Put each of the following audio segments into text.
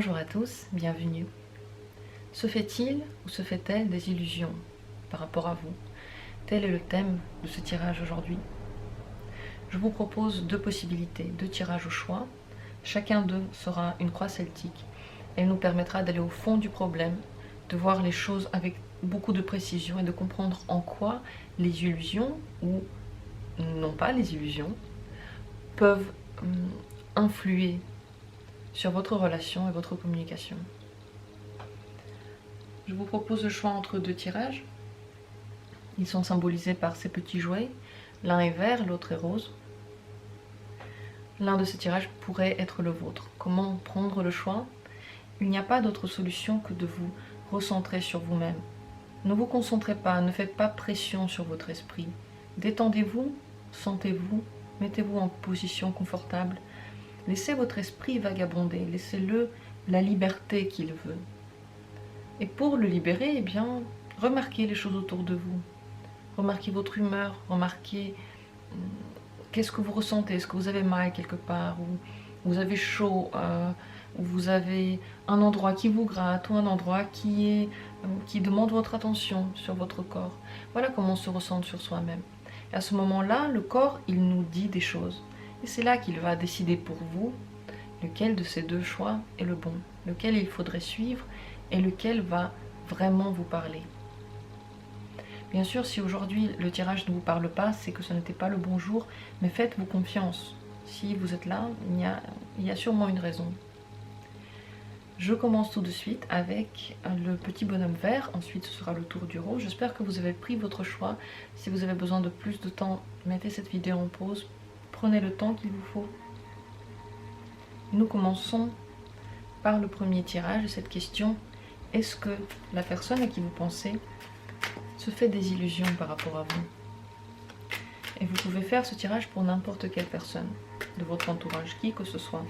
Bonjour à tous, bienvenue. Se fait-il ou se fait-elle des illusions par rapport à vous? Tel est le thème de ce tirage aujourd'hui. Je vous propose deux possibilités, deux tirages au choix. Chacun d'eux sera une croix celtique. Elle nous permettra d'aller au fond du problème, de voir les choses avec beaucoup de précision et de comprendre en quoi les illusions, ou non pas les illusions, peuvent influer sur votre relation et votre communication. Je vous propose le choix entre deux tirages. Ils sont symbolisés par ces petits jouets. L'un est vert, l'autre est rose. L'un de ces tirages pourrait être le vôtre. Comment prendre le choix? Il n'y a pas d'autre solution que de vous recentrer sur vous-même. Ne vous concentrez pas, ne faites pas pression sur votre esprit. Détendez-vous, sentez-vous, mettez-vous en position confortable. Laissez votre esprit vagabonder, laissez-le la liberté qu'il veut. Et pour le libérer, eh bien, remarquez les choses autour de vous. Remarquez votre humeur, remarquez qu'est-ce que vous ressentez. Est-ce que vous avez mal quelque part, ou vous avez chaud, ou vous avez un endroit qui vous gratte, ou un endroit qui demande votre attention sur votre corps. Voilà comment on se ressent sur soi-même. Et à ce moment-là, le corps, il nous dit des choses. Et c'est là qu'il va décider pour vous lequel de ces deux choix est le bon, lequel il faudrait suivre et lequel va vraiment vous parler. Bien sûr, si aujourd'hui le tirage ne vous parle pas, c'est que ce n'était pas le bon jour, mais faites-vous confiance. Si vous êtes là, il y a sûrement une raison. Je commence tout de suite avec le petit bonhomme vert, ensuite ce sera le tour du rose. J'espère que vous avez pris votre choix. Si vous avez besoin de plus de temps, mettez cette vidéo en pause, prenez le temps qu'il vous faut. Nous commençons par le premier tirage de cette question. Est-ce que la personne à qui vous pensez se fait des illusions par rapport à vous? Et vous pouvez faire ce tirage pour n'importe quelle personne de votre entourage, qui que ce soit.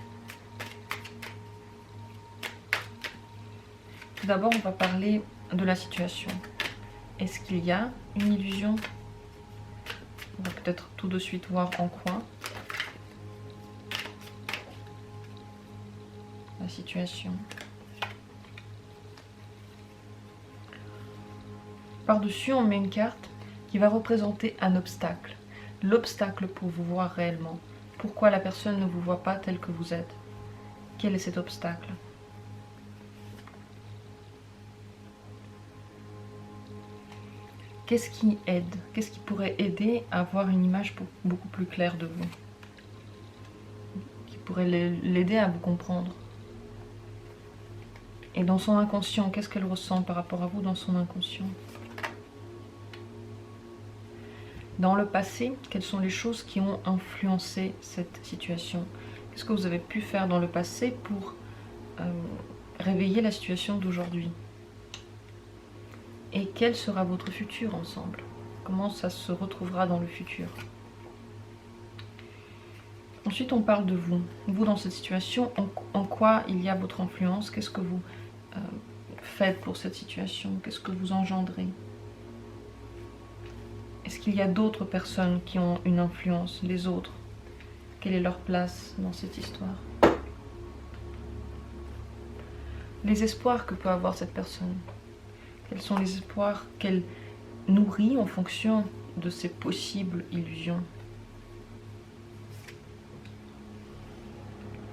Tout d'abord, on va parler de la situation. Est-ce qu'il y a une illusion? On va peut-être tout de suite voir en quoi. La situation. Par-dessus, on met une carte qui va représenter un obstacle. L'obstacle pour vous voir réellement. Pourquoi la personne ne vous voit pas tel que vous êtes? Quel est cet obstacle? Qu'est-ce qui aide? Qu'est-ce qui pourrait aider à avoir une image beaucoup plus claire de vous? Qui pourrait l'aider à vous comprendre? Et dans son inconscient, qu'est-ce qu'elle ressent par rapport à vous dans son inconscient? Dans le passé, quelles sont les choses qui ont influencé cette situation? Qu'est-ce que vous avez pu faire dans le passé pour réveiller la situation d'aujourd'hui? Et quel sera votre futur ensemble? Comment ça se retrouvera dans le futur? Ensuite, on parle de vous. Vous, dans cette situation, en quoi il y a votre influence? Qu'est-ce que vous faites pour cette situation? Qu'est-ce que vous engendrez? Est-ce qu'il y a d'autres personnes qui ont une influence, les autres? Quelle est leur place dans cette histoire? Les espoirs que peut avoir cette personne. Quels sont les espoirs qu'elle nourrit en fonction de ces possibles illusions?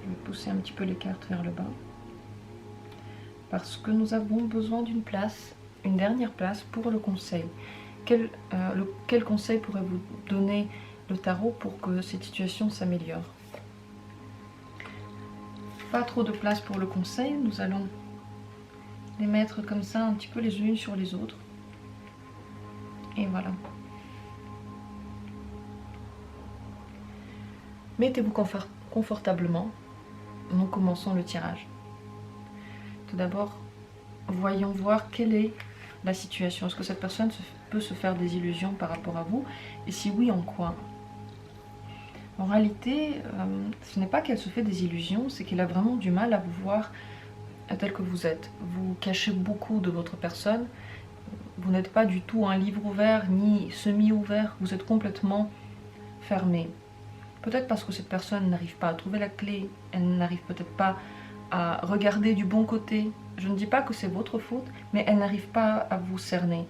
Je vais pousser un petit peu les cartes vers le bas. Parce que nous avons besoin d'une place, une dernière place pour le conseil. Quel conseil pourrait vous donner le tarot pour que cette situation s'améliore? Pas trop de place pour le conseil, nous allons les mettre comme ça, un petit peu les unes sur les autres. Et voilà. Mettez-vous confortablement. Nous commençons le tirage. Tout d'abord, voyons voir quelle est la situation. Est-ce que cette personne peut se faire des illusions par rapport à vous? Et si oui, en quoi? En réalité, ce n'est pas qu'elle se fait des illusions, c'est qu'elle a vraiment du mal à vous voir tel que vous êtes. Vous cachez beaucoup de votre personne. Vous n'êtes pas du tout un livre ouvert ni semi-ouvert. Vous êtes complètement fermé. Peut-être parce que cette personne n'arrive pas à trouver la clé. Elle n'arrive peut-être pas à regarder du bon côté. Je ne dis pas que c'est votre faute, mais elle n'arrive pas à vous cerner.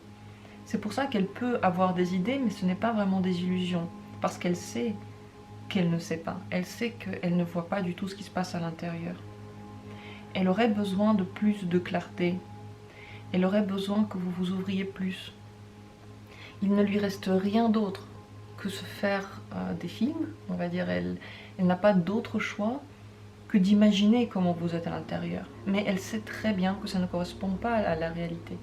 C'est pour ça qu'elle peut avoir des idées, mais ce n'est pas vraiment des illusions. Parce qu'elle sait qu'elle ne sait pas. Elle sait qu'elle ne voit pas du tout ce qui se passe à l'intérieur. Elle aurait besoin de plus de clarté. Elle aurait besoin que vous vous ouvriez plus. Il ne lui reste rien d'autre que se faire des films, on va dire. Elle n'a pas d'autre choix que d'imaginer comment vous êtes à l'intérieur. Mais elle sait très bien que ça ne correspond pas à la réalité.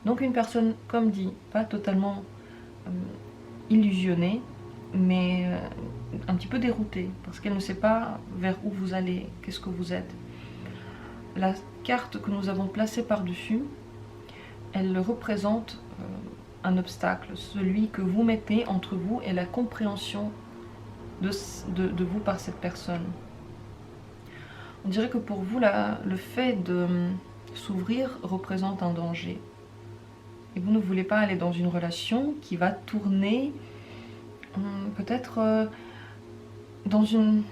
Donc une personne, comme dit, pas totalement illusionnée, mais un petit peu déroutée, parce qu'elle ne sait pas vers où vous allez, qu'est-ce que vous êtes. La carte que nous avons placée par-dessus, elle représente un obstacle, celui que vous mettez entre vous et la compréhension de vous par cette personne. On dirait que pour vous, le fait de s'ouvrir représente un danger. Et vous ne voulez pas aller dans une relation qui va tourner peut-être dans une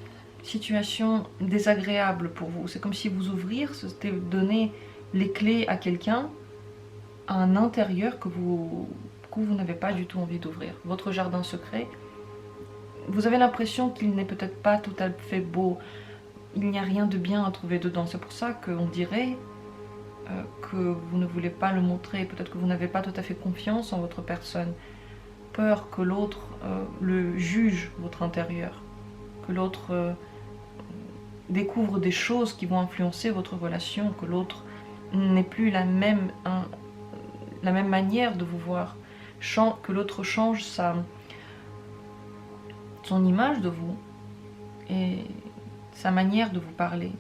situation désagréable pour vous. C'est comme si vous ouvrir, c'était donner les clés à quelqu'un, à un intérieur que vous n'avez pas du tout envie d'ouvrir. Votre jardin secret, vous avez l'impression qu'il n'est peut-être pas tout à fait beau. Il n'y a rien de bien à trouver dedans. C'est pour ça qu'on dirait que vous ne voulez pas le montrer. Peut-être que vous n'avez pas tout à fait confiance en votre personne. Peur que l'autre le juge, votre intérieur. Que l'autre découvre des choses qui vont influencer votre relation. Que l'autre n'ait plus la même manière de vous voir. Que l'autre change son image de vous. Et sa manière de vous parler,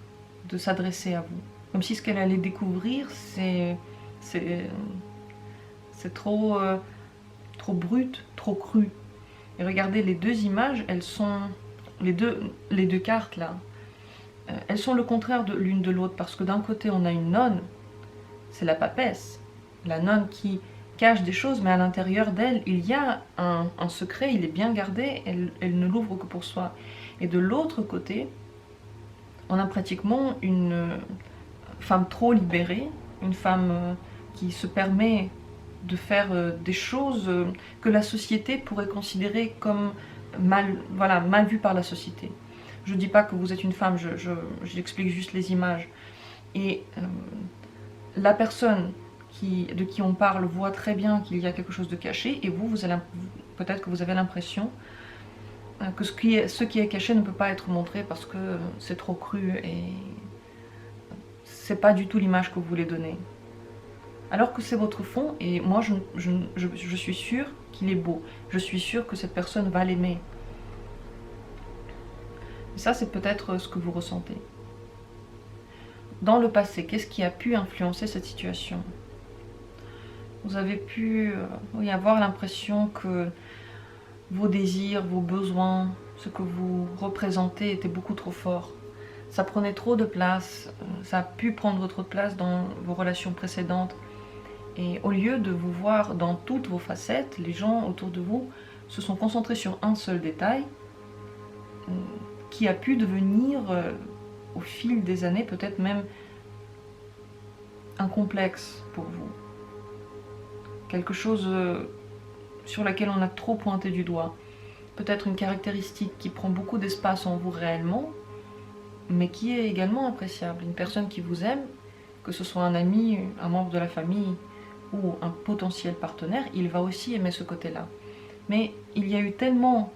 de s'adresser à vous. Comme si ce qu'elle allait découvrir, c'est trop brut, trop cru. Et regardez, les deux images, elles sont... Les deux cartes là, elles sont le contraire de l'une de l'autre. Parce que d'un côté, on a une nonne, c'est la papesse. La nonne qui cache des choses, mais à l'intérieur d'elle, il y a un secret, il est bien gardé, elle ne l'ouvre que pour soi. Et de l'autre côté, on a pratiquement une femme trop libérée, une femme qui se permet de faire des choses que la société pourrait considérer comme mal vues par la société. Je ne dis pas que vous êtes une femme, j'explique juste les images. Et la personne de qui on parle voit très bien qu'il y a quelque chose de caché, et vous peut-être que vous avez l'impression que ce qui est caché ne peut pas être montré parce que c'est trop cru et c'est pas du tout l'image que vous voulez donner. Alors que c'est votre fond, et moi je suis sûre qu'il est beau. Je suis sûre que cette personne va l'aimer. Et ça, c'est peut-être ce que vous ressentez. Dans le passé, qu'est-ce qui a pu influencer cette situation? Vous avez pu avoir l'impression que vos désirs, vos besoins, ce que vous représentez était beaucoup trop fort. Ça prenait trop de place, ça a pu prendre trop de place dans vos relations précédentes. Et au lieu de vous voir dans toutes vos facettes, les gens autour de vous se sont concentrés sur un seul détail qui a pu devenir, au fil des années, peut-être même un complexe pour vous. Quelque chose sur laquelle on a trop pointé du doigt. Peut-être une caractéristique qui prend beaucoup d'espace en vous réellement, mais qui est également appréciable. Une personne qui vous aime, que ce soit un ami, un membre de la famille ou un potentiel partenaire, il va aussi aimer ce côté-là. Mais il y a eu tellement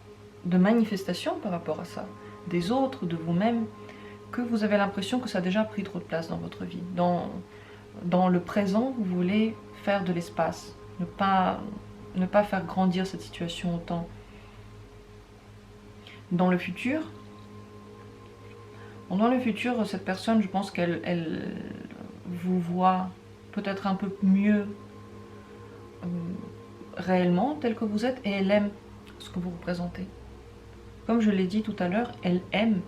de manifestations par rapport à ça, des autres, de vous-même, que vous avez l'impression que ça a déjà pris trop de place dans votre vie. Dans le présent, vous voulez faire de l'espace, ne pas faire grandir cette situation autant. Dans le futur, cette personne, je pense qu'elle vous voit peut-être un peu mieux réellement tel que vous êtes, et elle aime ce que vous représentez. Comme je l'ai dit tout à l'heure, elle aime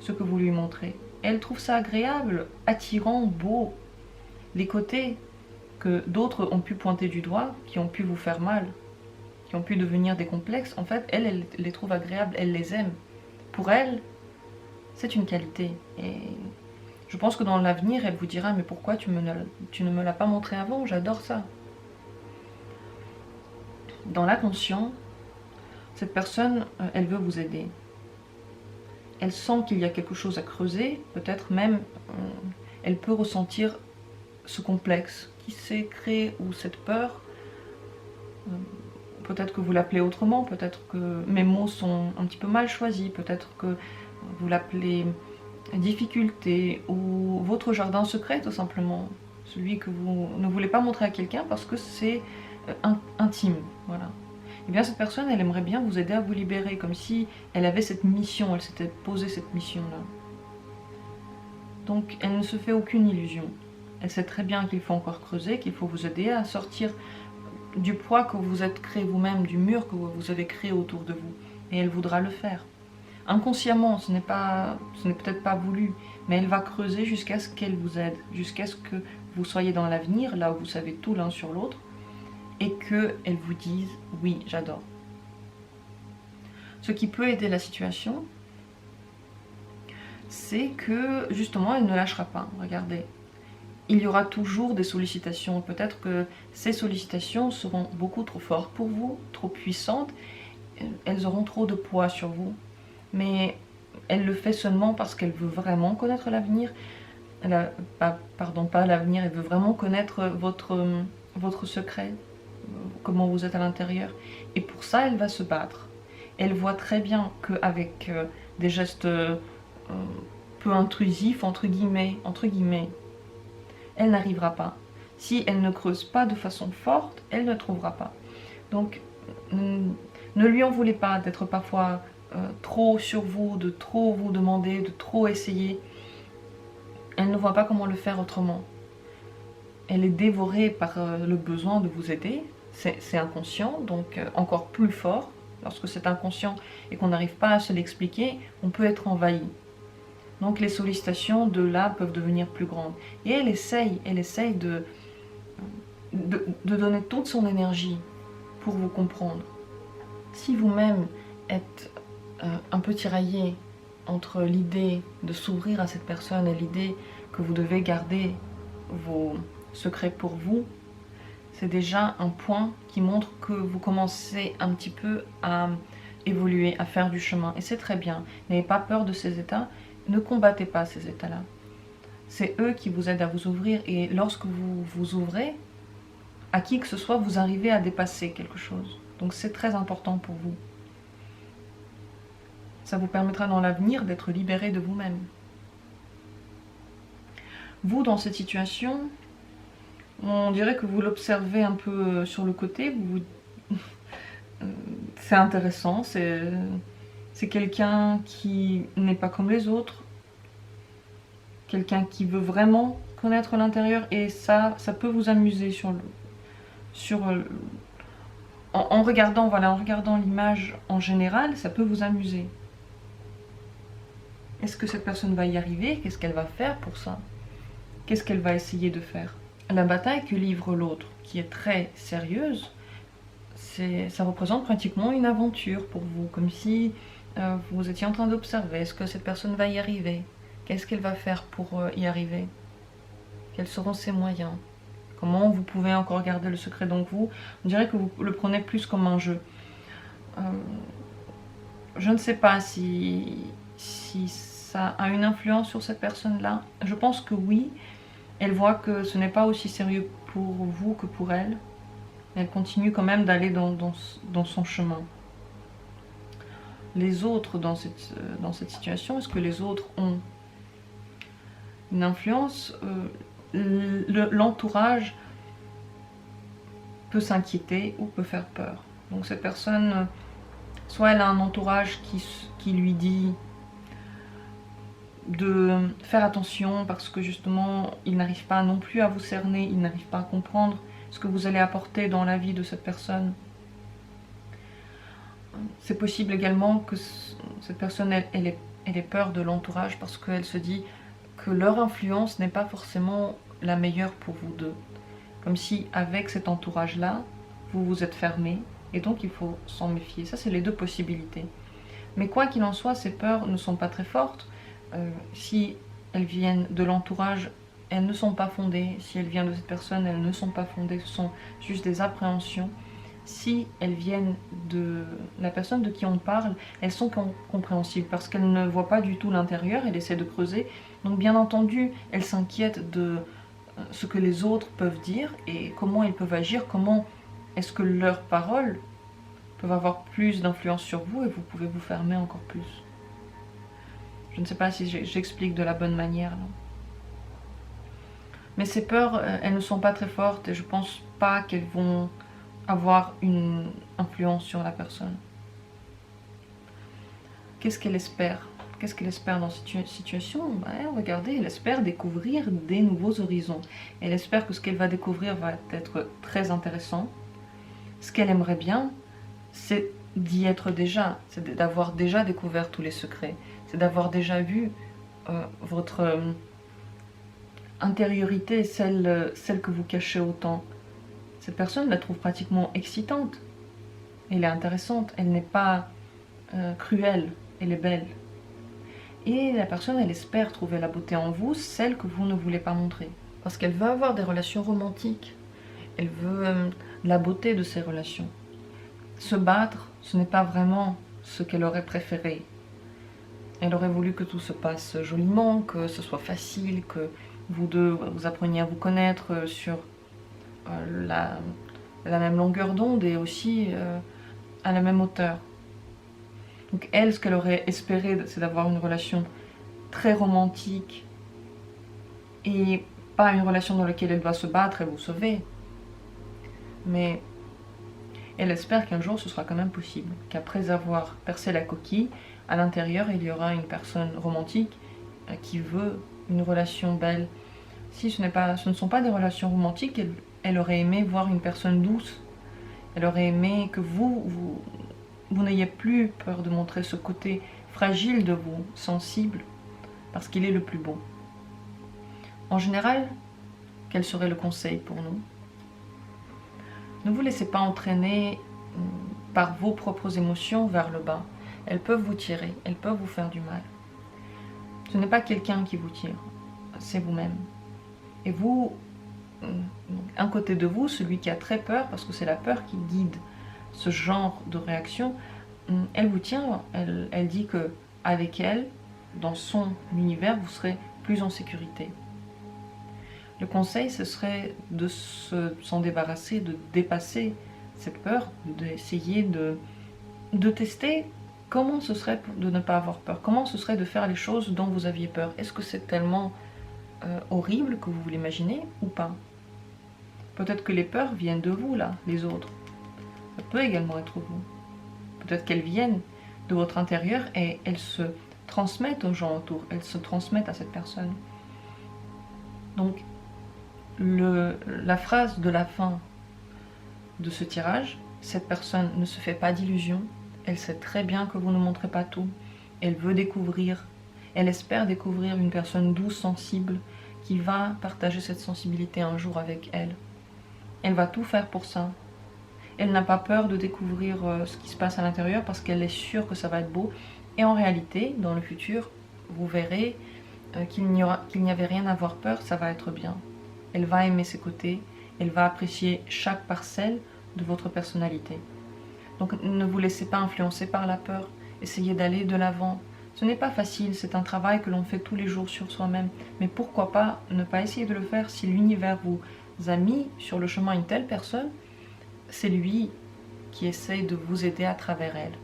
ce que vous lui montrez. Elle trouve ça agréable, attirant, beau. Les côtés que d'autres ont pu pointer du doigt, qui ont pu vous faire mal, qui ont pu devenir des complexes, en fait, elle les trouve agréables, elle les aime. Pour elle, c'est une qualité. Et Je pense que dans l'avenir, elle vous dira, mais pourquoi tu ne me l'as pas montré avant? J'adore ça. Dans l'inconscient, cette personne, elle veut vous aider. Elle sent qu'il y a quelque chose à creuser, peut-être même, elle peut ressentir ce complexe qui s'est créé, ou cette peur. Peut-être que vous l'appelez autrement, peut-être que mes mots sont un petit peu mal choisis, peut-être que vous l'appelez difficulté, ou votre jardin secret tout simplement. Celui que vous ne voulez pas montrer à quelqu'un parce que c'est intime, voilà. Et bien cette personne, elle aimerait bien vous aider à vous libérer, comme si elle avait cette mission, elle s'était posée cette mission-là. Donc elle ne se fait aucune illusion. Elle sait très bien qu'il faut encore creuser, qu'il faut vous aider à sortir du poids que vous êtes créé vous-même, du mur que vous avez créé autour de vous. Et elle voudra le faire. Inconsciemment, ce n'est peut-être pas voulu, mais elle va creuser jusqu'à ce qu'elle vous aide, jusqu'à ce que vous soyez dans l'avenir, là où vous savez tout l'un sur l'autre, et qu'elle vous dise « oui, j'adore ». Ce qui peut aider la situation, c'est que justement, elle ne lâchera pas. Regardez, il y aura toujours des sollicitations. Peut-être que ces sollicitations seront beaucoup trop fortes pour vous, trop puissantes. Elles auront trop de poids sur vous. Mais elle le fait seulement parce qu'elle veut vraiment connaître l'avenir. Pardon, pas l'avenir, elle veut vraiment connaître votre secret, comment vous êtes à l'intérieur. Et pour ça, elle va se battre. Elle voit très bien qu'avec des gestes peu intrusifs, entre guillemets, elle n'arrivera pas. Si elle ne creuse pas de façon forte, elle ne trouvera pas. Donc, ne lui en voulez pas d'être parfois trop sur vous, de trop vous demander, de trop essayer. Elle ne voit pas comment le faire autrement. Elle est dévorée par le besoin de vous aider. C'est inconscient, donc encore plus fort. Lorsque c'est inconscient et qu'on n'arrive pas à se l'expliquer, on peut être envahi. Donc les sollicitations de là peuvent devenir plus grandes. Et elle essaye de donner toute son énergie pour vous comprendre. Si vous-même êtes un peu tiraillé entre l'idée de s'ouvrir à cette personne et l'idée que vous devez garder vos secrets pour vous, c'est déjà un point qui montre que vous commencez un petit peu à évoluer, à faire du chemin. Et c'est très bien. N'ayez pas peur de ces états. Ne combattez pas ces états-là. C'est eux qui vous aident à vous ouvrir. Et lorsque vous vous ouvrez, à qui que ce soit, vous arrivez à dépasser quelque chose. Donc c'est très important pour vous. Ça vous permettra dans l'avenir d'être libéré de vous-même. Vous, dans cette situation, on dirait que vous l'observez un peu sur le côté. C'est intéressant, c'est quelqu'un qui n'est pas comme les autres. Quelqu'un qui veut vraiment connaître l'intérieur. Et ça peut vous amuser en regardant, voilà, en regardant l'image en général, ça peut vous amuser. Est-ce que cette personne va y arriver? Qu'est-ce qu'elle va faire pour ça? Qu'est-ce qu'elle va essayer de faire? La bataille que livre l'autre, qui est très sérieuse, ça représente pratiquement une aventure pour vous, comme si vous étiez en train d'observer. Est-ce que cette personne va y arriver? Qu'est-ce qu'elle va faire pour y arriver? Quels seront ses moyens? Comment vous pouvez encore garder le secret? Donc on dirait que vous le prenez plus comme un jeu. Je ne sais pas si ça a une influence sur cette personne-là. Je pense que oui. Elle voit que ce n'est pas aussi sérieux pour vous que pour elle. Elle continue quand même d'aller dans son chemin. Les autres dans cette situation, est-ce que les autres ont une influence? L'entourage peut s'inquiéter ou peut faire peur. Donc cette personne, soit elle a un entourage qui lui dit de faire attention parce que justement il n'arrive pas non plus à vous cerner, il n'arrive pas à comprendre ce que vous allez apporter dans la vie de cette personne. C'est possible également que cette personne elle ait peur de l'entourage parce qu'elle se dit que leur influence n'est pas forcément la meilleure pour vous deux. Comme si avec cet entourage là vous vous êtes fermé et donc il faut s'en méfier. Ça c'est les deux possibilités. Mais quoi qu'il en soit, ces peurs ne sont pas très fortes. Si elles viennent de l'entourage, elles ne sont pas fondées. Si elles viennent de cette personne, elles ne sont pas fondées, ce sont juste des appréhensions. Si elles viennent de la personne de qui on parle, elles sont compréhensibles parce qu'elles ne voient pas du tout l'intérieur, elles essaient de creuser. Donc bien entendu, elles s'inquiètent de ce que les autres peuvent dire et comment ils peuvent agir, comment est-ce que leurs paroles peuvent avoir plus d'influence sur vous et vous pouvez vous fermer encore plus. Je ne sais pas si j'explique de la bonne manière là. Mais ces peurs, elles ne sont pas très fortes et je pense pas qu'elles vont avoir une influence sur la personne. Qu'est-ce qu'elle espère? Qu'est-ce qu'elle espère dans cette situation? Regardez, elle espère découvrir des nouveaux horizons. Elle espère que ce qu'elle va découvrir va être très intéressant. Ce qu'elle aimerait bien, c'est d'y être déjà, c'est d'avoir déjà découvert tous les secrets, c'est d'avoir déjà vu votre intériorité, celle que vous cachez autant. Cette personne la trouve pratiquement excitante, elle est intéressante, elle n'est pas cruelle, elle est belle. Et la personne, elle espère trouver la beauté en vous, celle que vous ne voulez pas montrer. Parce qu'elle veut avoir des relations romantiques, elle veut la beauté de ces relations. Se battre, ce n'est pas vraiment ce qu'elle aurait préféré. Elle aurait voulu que tout se passe joliment, que ce soit facile, que vous deux vous appreniez à vous connaître sur la même longueur d'onde et aussi à la même hauteur. Donc elle, ce qu'elle aurait espéré, c'est d'avoir une relation très romantique et pas une relation dans laquelle elle doit se battre et vous sauver. Mais elle espère qu'un jour ce sera quand même possible, qu'après avoir percé la coquille, à l'intérieur il y aura une personne romantique qui veut une relation belle. Si ce ne sont pas des relations romantiques, elle aurait aimé voir une personne douce. Elle aurait aimé que vous n'ayez plus peur de montrer ce côté fragile de vous, sensible, parce qu'il est le plus beau. En général, quel serait le conseil pour nous? Ne vous laissez pas entraîner par vos propres émotions vers le bas. Elles peuvent vous tirer, elles peuvent vous faire du mal. Ce n'est pas quelqu'un qui vous tire, c'est vous-même. Et vous, un côté de vous, celui qui a très peur, parce que c'est la peur qui guide ce genre de réaction, elle vous tient, elle dit que avec elle, dans son univers, vous serez plus en sécurité. Le conseil, ce serait de s'en débarrasser, de dépasser cette peur, d'essayer de tester comment ce serait de ne pas avoir peur, comment ce serait de faire les choses dont vous aviez peur. Est-ce que c'est tellement horrible que vous l'imaginez ou pas? Peut-être que les peurs viennent de vous, là, les autres. Ça peut également être vous. Peut-être qu'elles viennent de votre intérieur et elles se transmettent aux gens autour, elles se transmettent à cette personne. Donc, la phrase de la fin de ce tirage, cette personne ne se fait pas d'illusions, elle sait très bien que vous ne montrez pas tout, elle veut découvrir, elle espère découvrir une personne douce, sensible, qui va partager cette sensibilité un jour avec elle. Elle va tout faire pour ça. Elle n'a pas peur de découvrir ce qui se passe à l'intérieur parce qu'elle est sûre que ça va être beau. Et en réalité, dans le futur, vous verrez qu'il n'y avait rien à avoir peur, ça va être bien. Elle va aimer ses côtés, elle va apprécier chaque parcelle de votre personnalité. Donc ne vous laissez pas influencer par la peur, essayez d'aller de l'avant. Ce n'est pas facile, c'est un travail que l'on fait tous les jours sur soi-même. Mais pourquoi pas ne pas essayer de le faire si l'univers vous a mis sur le chemin une telle personne, c'est lui qui essaye de vous aider à travers elle.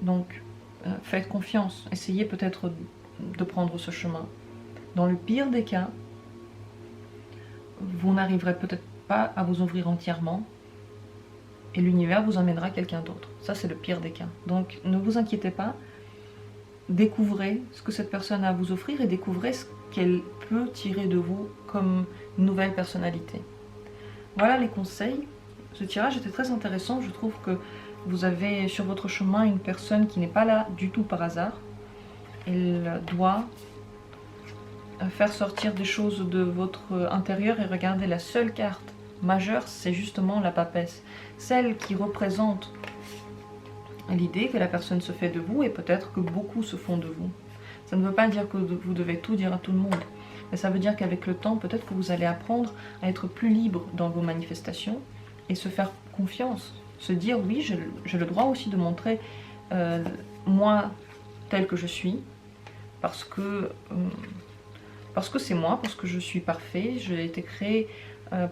Donc faites confiance, essayez peut-être de prendre ce chemin. Dans le pire des cas, vous n'arriverez peut-être pas à vous ouvrir entièrement et l'univers vous emmènera quelqu'un d'autre. Ça, c'est le pire des cas. Donc, ne vous inquiétez pas. Découvrez ce que cette personne a à vous offrir et découvrez ce qu'elle peut tirer de vous comme nouvelle personnalité. Voilà les conseils. Ce tirage était très intéressant. Je trouve que vous avez sur votre chemin une personne qui n'est pas là du tout par hasard. Elle doit faire sortir des choses de votre intérieur et regardez, la seule carte majeure, c'est justement la papesse, celle qui représente l'idée que la personne se fait de vous et peut-être que beaucoup se font de vous. Ça ne veut pas dire que vous devez tout dire à tout le monde. Mais ça veut dire qu'avec le temps, peut-être que vous allez apprendre à être plus libre dans vos manifestations et se faire confiance. Se dire, oui, j'ai le droit aussi de montrer moi tel que je suis, parce que c'est moi, parce que je suis parfait, j'ai été créée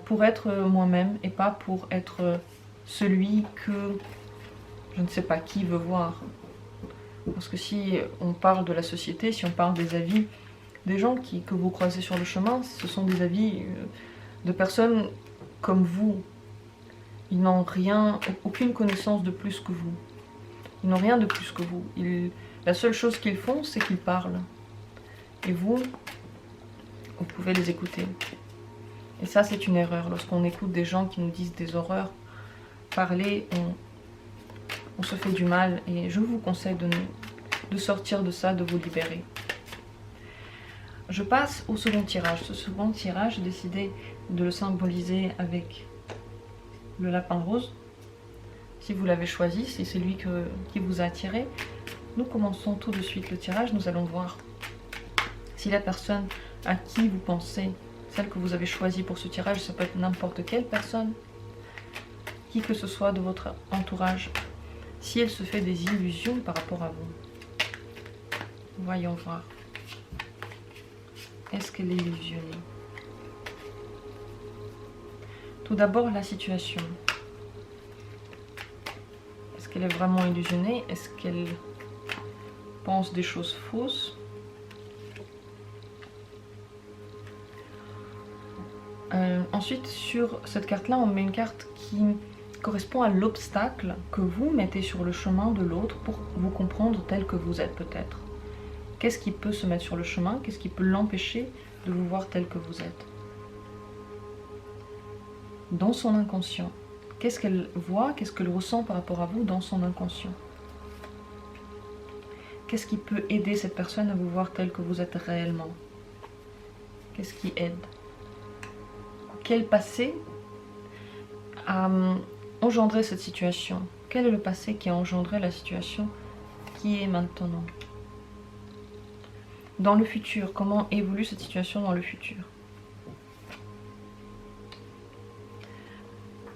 pour être moi-même et pas pour être celui que je ne sais pas qui veut voir. Parce que si on parle de la société, si on parle des avis des gens que vous croisez sur le chemin, ce sont des avis de personnes comme vous. Ils n'ont rien, aucune connaissance de plus que vous. Ils n'ont rien de plus que vous. La seule chose qu'ils font, c'est qu'ils parlent. Et vous pouvez les écouter. Et ça, c'est une erreur. Lorsqu'on écoute des gens qui nous disent des horreurs, parler, on se fait du mal. Et je vous conseille de sortir de ça, de vous libérer. Je passe au second tirage. Ce second tirage, j'ai décidé de le symboliser avec le lapin rose. Si vous l'avez choisi, si c'est lui qui vous a attiré, nous commençons tout de suite le tirage. Nous allons voir si la personne à qui vous pensez, celle que vous avez choisie pour ce tirage, ça peut être n'importe quelle personne, qui que ce soit de votre entourage, si elle se fait des illusions par rapport à vous. Voyons voir. Est-ce qu'elle est illusionnée? Tout d'abord, la situation. Est-ce qu'elle est vraiment illusionnée? Est-ce qu'elle pense des choses fausses? Ensuite, sur cette carte-là, on met une carte qui correspond à l'obstacle que vous mettez sur le chemin de l'autre pour vous comprendre tel que vous êtes peut-être. Qu'est-ce qui peut se mettre sur le chemin? Qu'est-ce qui peut l'empêcher de vous voir tel que vous êtes? Dans son inconscient, qu'est-ce qu'elle voit? Qu'est-ce qu'elle ressent par rapport à vous dans son inconscient? Qu'est-ce qui peut aider cette personne à vous voir tel que vous êtes réellement? Qu'est-ce qui aide? Quel passé a engendré cette situation? Quel est le passé qui a engendré la situation qui est maintenant? Dans le futur, comment évolue cette situation dans le futur?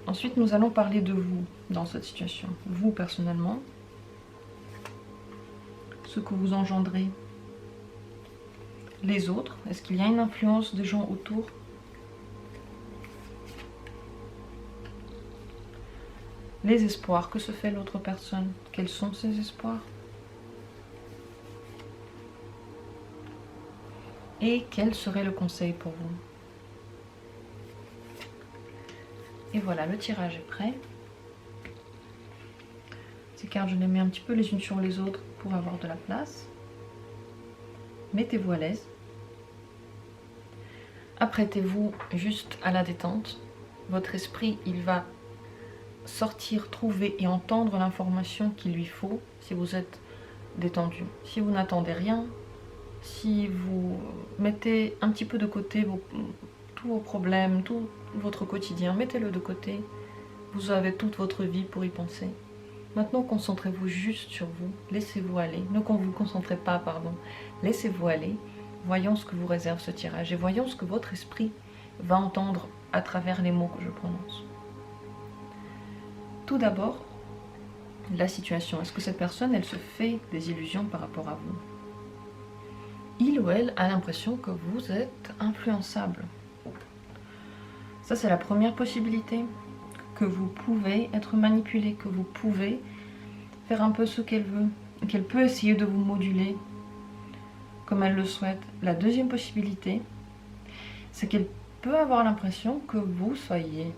Ensuite, nous allons parler de vous dans cette situation. Vous, personnellement, ce que vous engendrez. Les autres, est-ce qu'il y a une influence des gens autour? Les espoirs, que se fait l'autre personne? Quels sont ses espoirs? Et quel serait le conseil pour vous? Et voilà, le tirage est prêt. Ces cartes, je les mets un petit peu les unes sur les autres pour avoir de la place. Mettez-vous à l'aise. Apprêtez-vous juste à la détente. Votre esprit, il va sortir, trouver et entendre l'information qu'il lui faut si vous êtes détendu. Si vous n'attendez rien, si vous mettez un petit peu de côté tous vos problèmes, tout votre quotidien, mettez-le de côté. Vous avez toute votre vie pour y penser. Maintenant, concentrez-vous juste sur vous. Laissez-vous aller. Ne vous concentrez pas, pardon. Laissez-vous aller. Voyons ce que vous réserve ce tirage et voyons ce que votre esprit va entendre à travers les mots que je prononce. Tout d'abord, la situation. Est-ce que cette personne, elle se fait des illusions par rapport à vous? Il ou elle a l'impression que vous êtes influençable. Ça, c'est la première possibilité. Que vous pouvez être manipulé, que vous pouvez faire un peu ce qu'elle veut, qu'elle peut essayer de vous moduler comme elle le souhaite. La deuxième possibilité, c'est qu'elle peut avoir l'impression que vous soyez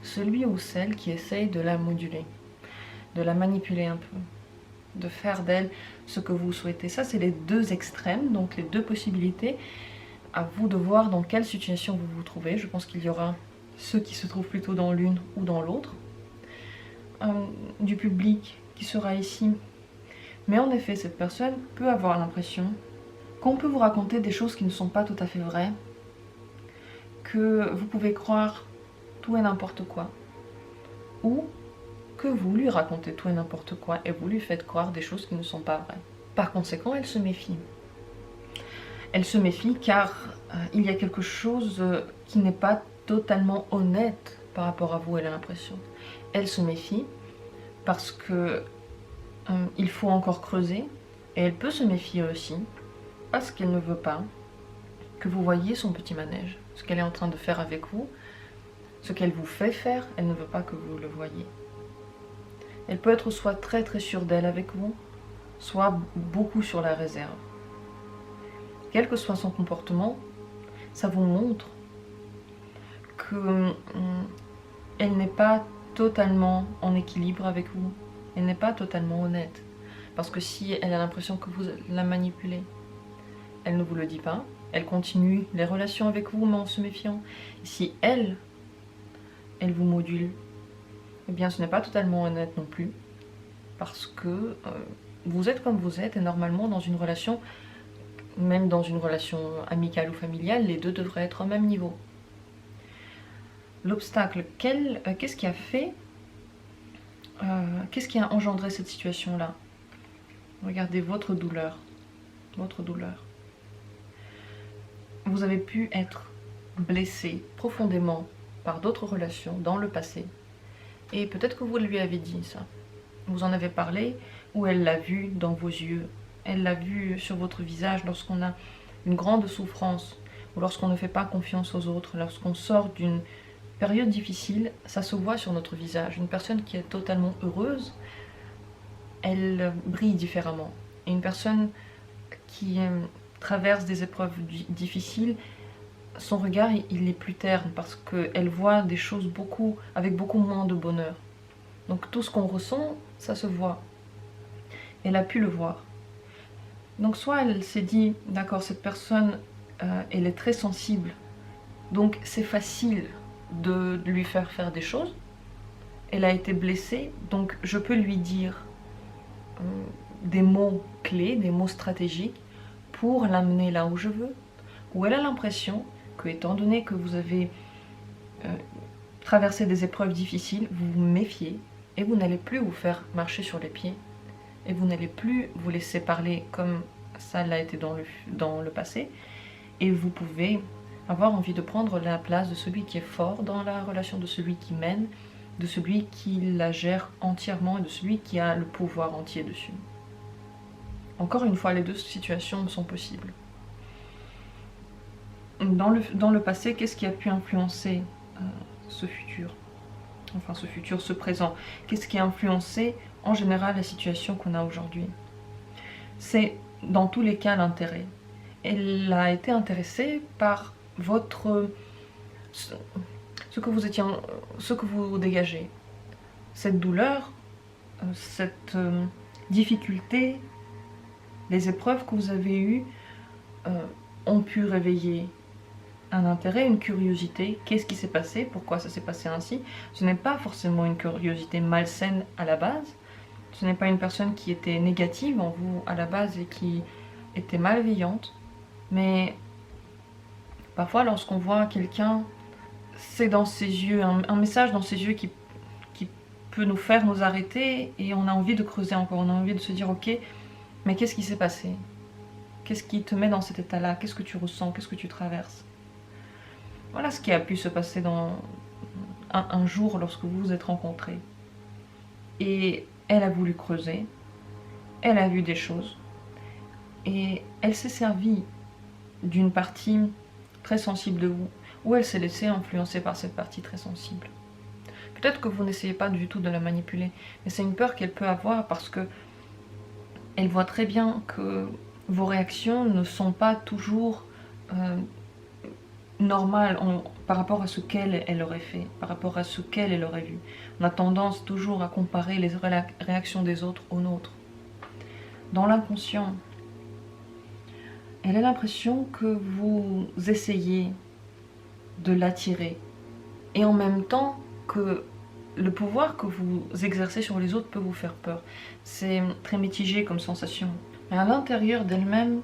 celui ou celle qui essaye de la moduler, de la manipuler un peu, de faire d'elle ce que vous souhaitez. Ça, c'est les deux extrêmes, donc les deux possibilités. À vous de voir dans quelle situation vous vous trouvez. Je pense qu'il y aura ceux qui se trouvent plutôt dans l'une ou dans l'autre, du public qui sera ici. Mais en effet, cette personne peut avoir l'impression qu'on peut vous raconter des choses qui ne sont pas tout à fait vraies, que vous pouvez croire tout et n'importe quoi, ou que vous lui racontez tout et n'importe quoi et vous lui faites croire des choses qui ne sont pas vraies. Par conséquent, elle se méfie. Elle se méfie car il y a quelque chose qui n'est pas totalement honnête par rapport à vous, elle a l'impression. Elle se méfie parce que il faut encore creuser, et elle peut se méfier aussi parce qu'elle ne veut pas que vous voyez son petit manège, ce qu'elle est en train de faire avec vous, ce qu'elle vous fait faire, elle ne veut pas que vous le voyez. Elle peut être soit très très sûre d'elle avec vous, soit beaucoup sur la réserve. Quel que soit son comportement, ça vous montre que elle n'est pas totalement en équilibre avec vous. Elle n'est pas totalement honnête. Parce que si elle a l'impression que vous la manipulez, elle ne vous le dit pas. Elle continue les relations avec vous, mais en se méfiant. Et si elle vous module, eh bien ce n'est pas totalement honnête non plus. Parce que vous êtes comme vous êtes, et normalement dans une relation, même dans une relation amicale ou familiale, les deux devraient être au même niveau. L'obstacle, qu'est-ce qui a fait, qu'est-ce qui a engendré cette situation-là? Regardez votre douleur, votre douleur. Vous avez pu être blessé profondément par d'autres relations dans le passé. Et peut-être que vous lui avez dit ça. Vous en avez parlé, ou elle l'a vu dans vos yeux. Elle l'a vu sur votre visage lorsqu'on a une grande souffrance, ou lorsqu'on ne fait pas confiance aux autres, lorsqu'on sort d'une période difficile, ça se voit sur notre visage. Une personne qui est totalement heureuse, elle brille différemment. Et une personne qui traverse des épreuves difficiles, son regard il est plus terne parce qu'elle voit des choses avec beaucoup moins de bonheur. Donc tout ce qu'on ressent, ça se voit. Elle a pu le voir. Donc soit elle s'est dit, d'accord, cette personne, elle est très sensible, donc c'est facile de lui faire des choses. Elle a été blessée, donc je peux lui dire des mots clés, des mots stratégiques pour l'amener là où je veux. Ou elle a l'impression que, étant donné que vous avez traversé des épreuves difficiles, vous vous méfiez et vous n'allez plus vous faire marcher sur les pieds et vous n'allez plus vous laisser parler comme ça l'a été dans le passé, et vous pouvez avoir envie de prendre la place de celui qui est fort dans la relation, de celui qui mène, de celui qui la gère entièrement et de celui qui a le pouvoir entier dessus. Encore une fois, les deux situations sont possibles. Dans le passé, qu'est-ce qui a pu influencer ce futur? Enfin, ce présent. Qu'est-ce qui a influencé en général la situation qu'on a aujourd'hui? C'est dans tous les cas l'intérêt. Elle a été intéressée par ce que vous dégagez. Cette douleur, cette difficulté, les épreuves que vous avez eues ont pu réveiller un intérêt, une curiosité. Qu'est-ce qui s'est passé? Pourquoi ça s'est passé ainsi? Ce n'est pas forcément une curiosité malsaine à la base. Ce n'est pas une personne qui était négative en vous à la base et qui était malveillante. Mais parfois, lorsqu'on voit quelqu'un, c'est dans ses yeux, un message dans ses yeux qui peut nous arrêter, et on a envie de creuser encore. On a envie de se dire, ok, mais qu'est-ce qui s'est passé? Qu'est-ce qui te met dans cet état-là? Qu'est-ce que tu ressens? Qu'est-ce que tu traverses? Voilà ce qui a pu se passer dans un jour lorsque vous vous êtes rencontrés. Et elle a voulu creuser, elle a vu des choses, et elle s'est servie d'une partie très sensible de vous, ou elle s'est laissée influencer par cette partie très sensible. Peut-être que vous n'essayez pas du tout de la manipuler, mais c'est une peur qu'elle peut avoir parce que elle voit très bien que vos réactions ne sont pas toujours normales par rapport à ce qu'elle aurait fait, par rapport à ce qu'elle aurait vu. On a tendance toujours à comparer les réactions des autres aux nôtres. Dans l'inconscient, elle a l'impression que vous essayez de l'attirer, et en même temps que le pouvoir que vous exercez sur les autres peut vous faire peur. C'est très mitigé comme sensation. Mais à l'intérieur d'elle-même,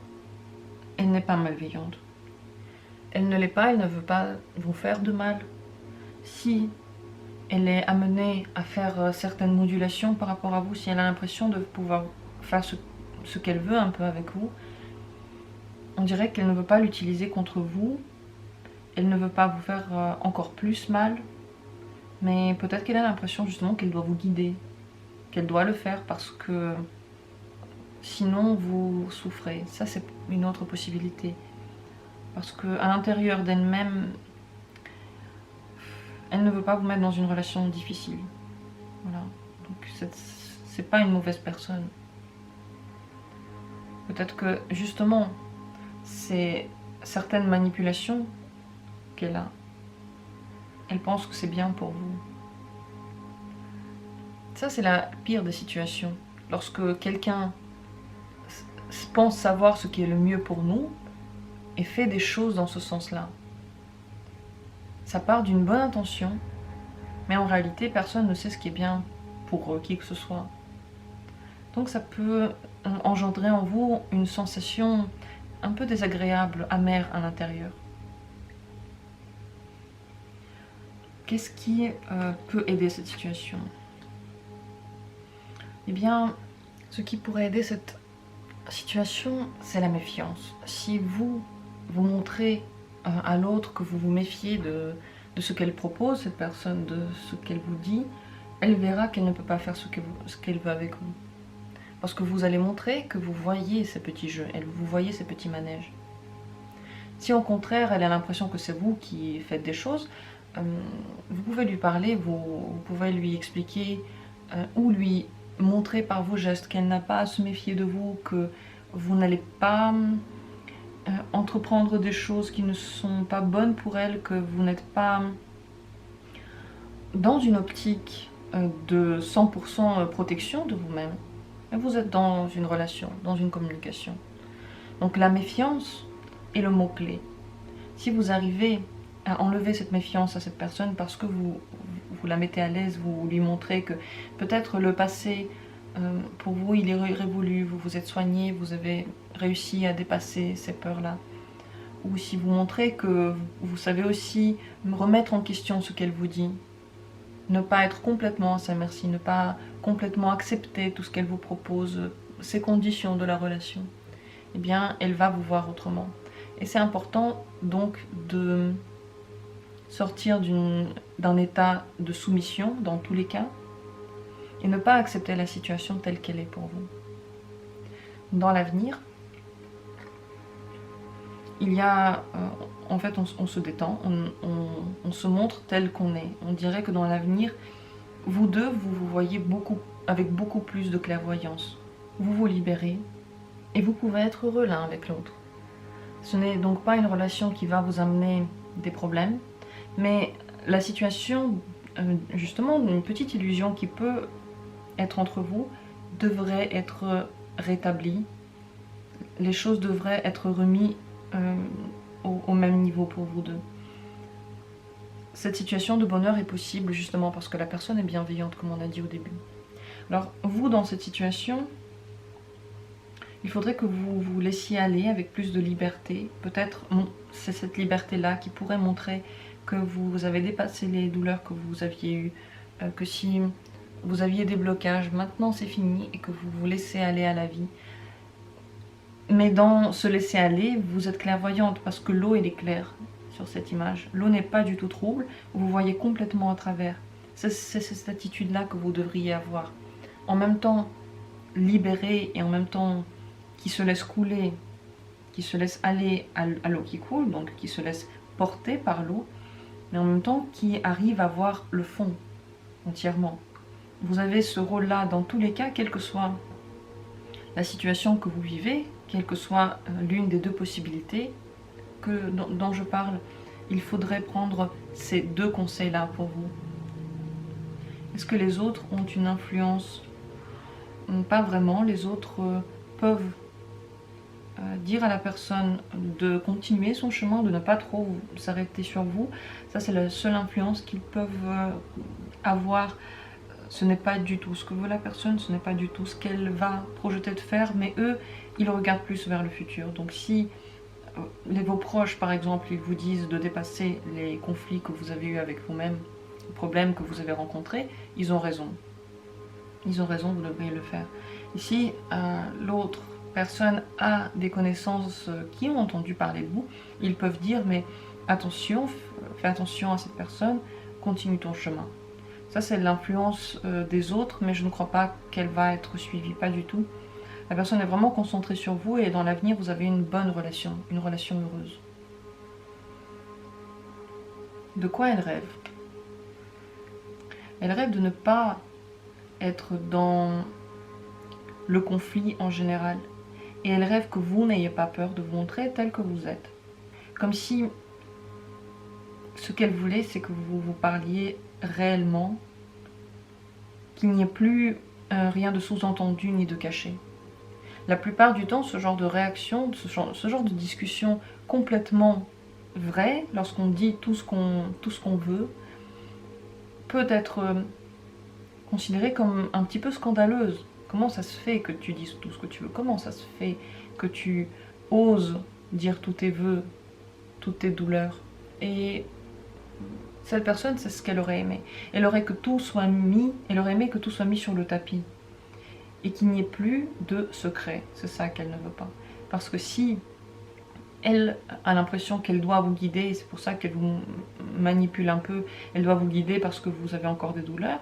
elle n'est pas malveillante. Elle ne l'est pas, elle ne veut pas vous faire de mal. Si elle est amenée à faire certaines modulations par rapport à vous, si elle a l'impression de pouvoir faire ce qu'elle veut un peu avec vous, on dirait qu'elle ne veut pas l'utiliser contre vous. Elle ne veut pas vous faire encore plus mal. Mais peut-être qu'elle a l'impression justement qu'elle doit vous guider. Qu'elle doit le faire parce que sinon vous souffrez. Ça, c'est une autre possibilité. Parce qu'à l'intérieur d'elle-même, elle ne veut pas vous mettre dans une relation difficile. Voilà. Donc c'est pas une mauvaise personne. Peut-être que justement, c'est certaines manipulations qu'elle a. Elle pense que c'est bien pour vous. Ça, c'est la pire des situations. Lorsque quelqu'un pense savoir ce qui est le mieux pour nous et fait des choses dans ce sens-là. Ça part d'une bonne intention, mais en réalité, personne ne sait ce qui est bien pour qui que ce soit. Donc ça peut engendrer en vous une sensation un peu désagréable, amère à l'intérieur. Qu'est-ce qui peut aider cette situation? Eh bien, ce qui pourrait aider cette situation, c'est la méfiance. Si vous montrez à l'autre que vous vous méfiez de ce qu'elle propose, cette personne, de ce qu'elle vous dit, elle verra qu'elle ne peut pas faire ce qu'elle veut avec vous. Parce que vous allez montrer que vous voyez ces petits jeux, vous voyez ces petits manèges. Si au contraire, elle a l'impression que c'est vous qui faites des choses, vous pouvez lui parler, vous pouvez lui expliquer ou lui montrer par vos gestes qu'elle n'a pas à se méfier de vous, que vous n'allez pas entreprendre des choses qui ne sont pas bonnes pour elle, que vous n'êtes pas dans une optique de 100% protection de vous-même, mais vous êtes dans une relation, dans une communication. Donc la méfiance est le mot-clé. Si vous arrivez à enlever cette méfiance à cette personne parce que vous la mettez à l'aise, vous lui montrez que peut-être le passé, pour vous, il est révolu, vous vous êtes soigné, vous avez réussi à dépasser ces peurs-là. Ou si vous montrez que vous savez aussi remettre en question ce qu'elle vous dit, ne pas être complètement à sa merci, ne pas complètement accepter tout ce qu'elle vous propose, ces conditions de la relation, eh bien, elle va vous voir autrement. Et c'est important donc de sortir d'un état de soumission dans tous les cas et ne pas accepter la situation telle qu'elle est pour vous. Dans l'avenir, il y a, en fait, on se détend, on se montre tel qu'on est. On dirait que dans l'avenir, vous deux, vous vous voyez avec beaucoup plus de clairvoyance. Vous vous libérez et vous pouvez être heureux l'un avec l'autre. Ce n'est donc pas une relation qui va vous amener des problèmes, mais la situation, justement, une petite illusion qui peut être entre vous, devrait être rétablie. Les choses devraient être remises au même niveau pour vous deux. Cette situation de bonheur est possible justement parce que la personne est bienveillante, comme on a dit au début. Alors, vous, dans cette situation, il faudrait que vous vous laissiez aller avec plus de liberté. Peut-être c'est cette liberté-là qui pourrait montrer que vous avez dépassé les douleurs que vous aviez eues, que si vous aviez des blocages, maintenant c'est fini et que vous vous laissez aller à la vie. Mais dans ce laisser aller, vous êtes clairvoyante parce que l'eau, elle est claire sur cette image. L'eau n'est pas du tout trouble, vous voyez complètement à travers. C'est cette attitude-là que vous devriez avoir. En même temps libérée et en même temps qui se laisse couler, qui se laisse aller à l'eau qui coule, donc qui se laisse porter par l'eau, mais en même temps qui arrive à voir le fond entièrement. Vous avez ce rôle-là dans tous les cas, quelle que soit la situation que vous vivez, quelle que soit l'une des deux possibilités dont je parle, il faudrait prendre ces deux conseils-là pour vous. Est-ce que les autres ont une influence? Pas vraiment, les autres peuvent dire à la personne de continuer son chemin, de ne pas trop s'arrêter sur vous. Ça, c'est la seule influence qu'ils peuvent avoir. Ce n'est pas du tout ce que veut la personne, ce n'est pas du tout ce qu'elle va projeter de faire, mais eux, ils regardent plus vers le futur. Donc si vos proches, par exemple, ils vous disent de dépasser les conflits que vous avez eus avec vous-même, les problèmes que vous avez rencontrés, ils ont raison. Ils ont raison, vous devriez le faire. Ici, l'autre personne a des connaissances qui ont entendu parler de vous, ils peuvent dire mais attention, fais attention à cette personne, continue ton chemin. Ça c'est l'influence des autres, mais je ne crois pas qu'elle va être suivie, pas du tout. La personne est vraiment concentrée sur vous et dans l'avenir vous avez une bonne relation, une relation heureuse. De quoi elle rêve? Elle rêve de ne pas être dans le conflit en général. Et elle rêve que vous n'ayez pas peur de vous montrer tel que vous êtes. Comme si ce qu'elle voulait, c'est que vous vous parliez réellement, qu'il n'y ait plus rien de sous-entendu ni de caché. La plupart du temps, ce genre de réaction, ce genre de discussion complètement vraie, lorsqu'on dit tout ce qu'on veut, peut être considérée comme un petit peu scandaleuse. Comment ça se fait que tu dises tout ce que tu veux? Comment ça se fait que tu oses dire tous tes vœux, toutes tes douleurs? Et cette personne, c'est ce qu'elle aurait aimé. Elle aurait aimé que tout soit mis sur le tapis. Et qu'il n'y ait plus de secret. C'est ça qu'elle ne veut pas. Parce que si elle a l'impression qu'elle doit vous guider, c'est pour ça qu'elle vous manipule un peu, elle doit vous guider parce que vous avez encore des douleurs,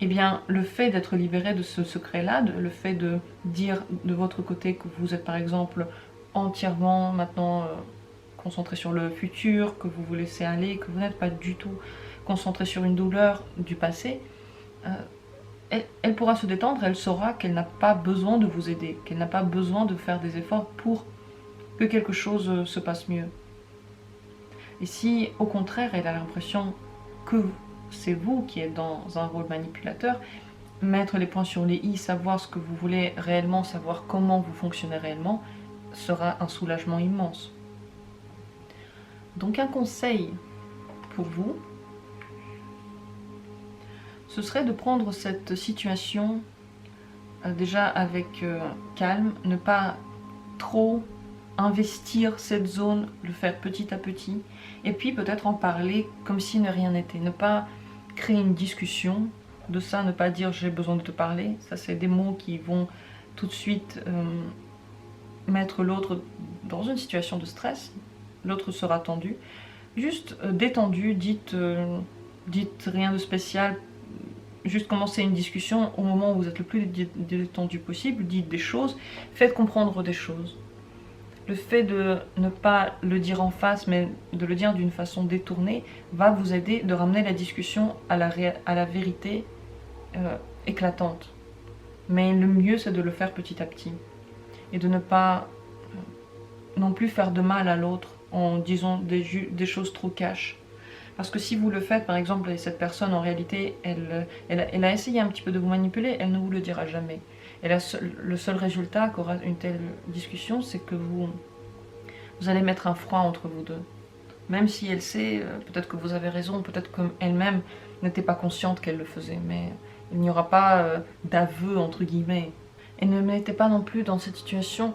eh bien le fait d'être libéré de ce secret-là, le fait de dire de votre côté que vous êtes par exemple entièrement maintenant concentré sur le futur, que vous vous laissez aller, que vous n'êtes pas du tout concentré sur une douleur du passé, elle pourra se détendre, elle saura qu'elle n'a pas besoin de vous aider, qu'elle n'a pas besoin de faire des efforts pour que quelque chose se passe mieux. Et si au contraire elle a l'impression que c'est vous qui êtes dans un rôle manipulateur, mettre les points sur les i, savoir ce que vous voulez réellement, savoir comment vous fonctionnez réellement, sera un soulagement immense. Donc un conseil pour vous, ce serait de prendre cette situation déjà avec calme, ne pas trop investir cette zone, le faire petit à petit, et puis peut-être en parler comme si ne rien n'était. Ne pas créer une discussion de ça, ne pas dire j'ai besoin de te parler. Ça c'est des mots qui vont tout de suite mettre l'autre dans une situation de stress. L'autre sera tendu. Juste détendu, dites rien de spécial. Juste commencer une discussion au moment où vous êtes le plus détendu possible, dites des choses, faites comprendre des choses. Le fait de ne pas le dire en face, mais de le dire d'une façon détournée, va vous aider de ramener la discussion à la vérité éclatante. Mais le mieux, c'est de le faire petit à petit. Et de ne pas non plus faire de mal à l'autre en disant des choses trop cash. Parce que si vous le faites, par exemple, et cette personne, en réalité, elle a essayé un petit peu de vous manipuler, elle ne vous le dira jamais. Et le seul résultat qu'aura une telle discussion, c'est que vous allez mettre un froid entre vous deux. Même si elle sait, peut-être que vous avez raison, peut-être qu'elle-même n'était pas consciente qu'elle le faisait, mais il n'y aura pas d'aveu, entre guillemets. Elle ne mettait pas non plus dans cette situation,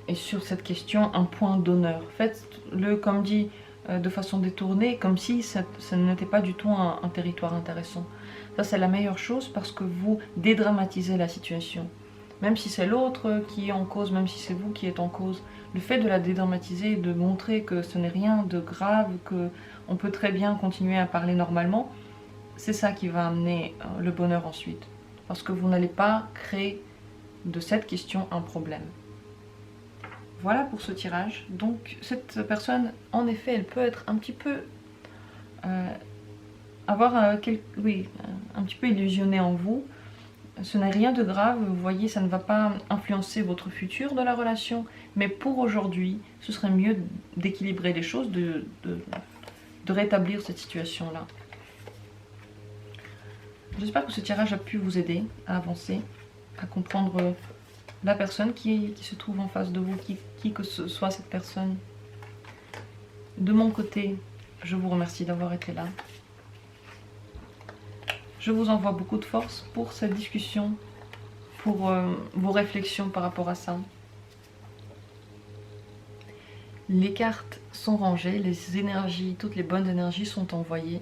et sur cette question, un point d'honneur. Faites-le, comme dit, de façon détournée, comme si ça n'était pas du tout un territoire intéressant. Ça c'est la meilleure chose parce que vous dédramatisez la situation. Même si c'est l'autre qui est en cause, même si c'est vous qui êtes en cause, le fait de la dédramatiser, de montrer que ce n'est rien de grave, qu'on peut très bien continuer à parler normalement, c'est ça qui va amener le bonheur ensuite. Parce que vous n'allez pas créer de cette question un problème. Voilà pour ce tirage. Donc cette personne, en effet, elle peut être un petit peu... avoir un petit peu illusionné en vous. Ce n'est rien de grave, vous voyez, ça ne va pas influencer votre futur de la relation, mais pour aujourd'hui, ce serait mieux d'équilibrer les choses, de rétablir cette situation-là. J'espère que ce tirage a pu vous aider à avancer, à comprendre la personne qui se trouve en face de vous, qui que ce soit cette personne. De mon côté, je vous remercie d'avoir été là. Je vous envoie beaucoup de force pour cette discussion, pour vos réflexions par rapport à ça. Les cartes sont rangées, les énergies, toutes les bonnes énergies sont envoyées.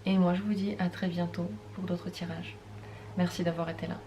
Et moi je vous dis à très bientôt pour d'autres tirages. Merci d'avoir été là.